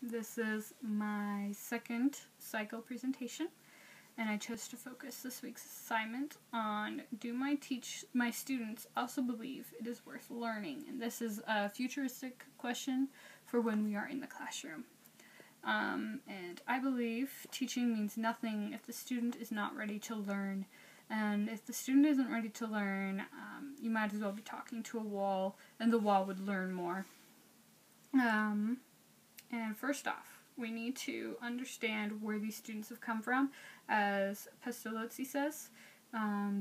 This is my second psycho presentation, and I chose to focus this week's assignment on, do my students also believe it is worth learning? And this is a futuristic question for when we are in the classroom. And I believe teaching means nothing if the student is not ready to learn. And if the student isn't ready to learn, you might as well be talking to a wall, and the wall would learn more. And first off, we need to understand where these students have come from. As Pestalozzi says,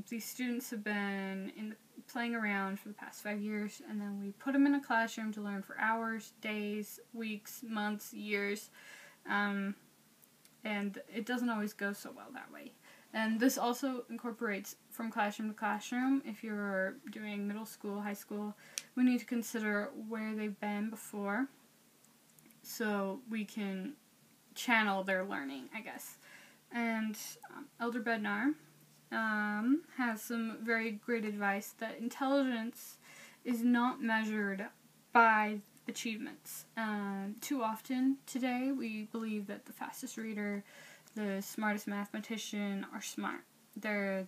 these students have been playing around for the past 5 years, and then we put them in a classroom to learn for hours, days, weeks, months, years, and it doesn't always go so well that way. And this also incorporates from classroom to classroom. If you're doing middle school, high school, we need to consider where they've been before, so we can channel their learning, I guess. And Elder Bednar has some very great advice that intelligence is not measured by achievements. Too often today we believe that the fastest reader, the smartest mathematician are smart. The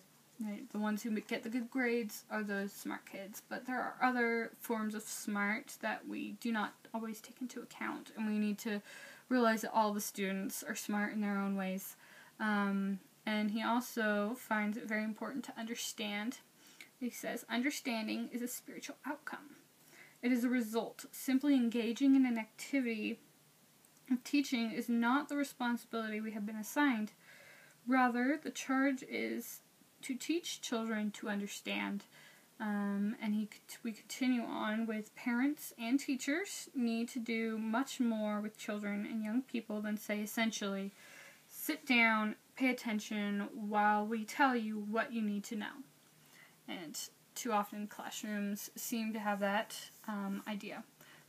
ones who get the good grades are those smart kids, but there are other forms of smart that we do not always take into account, and we need to realize that all the students are smart in their own ways. And he also finds it very important to understand. He says, understanding is a spiritual outcome. It is a result. Simply engaging in an activity of teaching is not the responsibility we have been assigned. Rather, the charge is to teach children to understand. And we continue on with, parents and teachers need to do much more with children and young people than say essentially, sit down, pay attention while we tell you what you need to know. And too often classrooms seem to have that idea.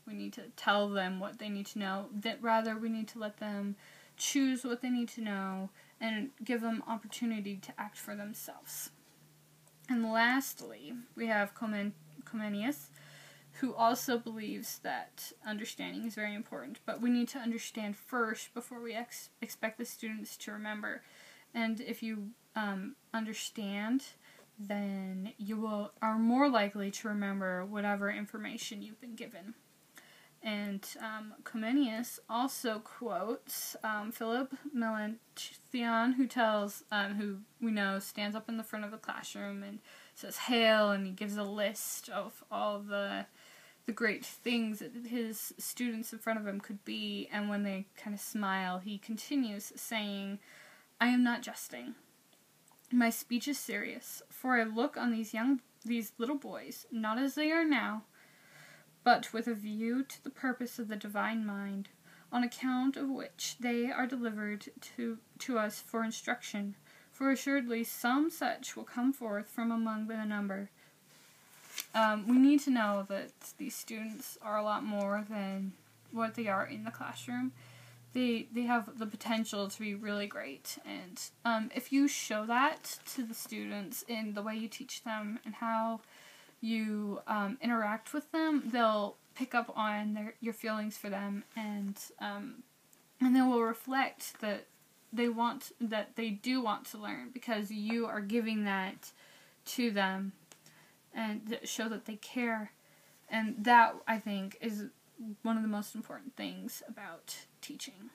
We need to tell them what they need to know. That rather, we need to let them choose what they need to know and give them opportunity to act for themselves. And lastly, we have Comenius, who also believes that understanding is very important, but we need to understand first before we expect the students to remember. And if you understand, then you are more likely to remember whatever information you've been given. And Comenius also quotes Philip Melanchthon, who we know stands up in the front of the classroom and says "Hail," and he gives a list of all the great things that his students in front of him could be. And when they kind of smile, he continues saying, "I am not jesting. My speech is serious, for I look on these little boys not as they are now, but with a view to the purpose of the divine mind, on account of which they are delivered to us for instruction. For assuredly some such will come forth from among the number." We need to know that these students are a lot more than what they are in the classroom. They have the potential to be really great, and if you show that to the students in the way you teach them and how you interact with them, they'll pick up on your feelings for them, and they will reflect that they do want to learn because you are giving that to them, and show that they care. And that, I think, is one of the most important things about teaching.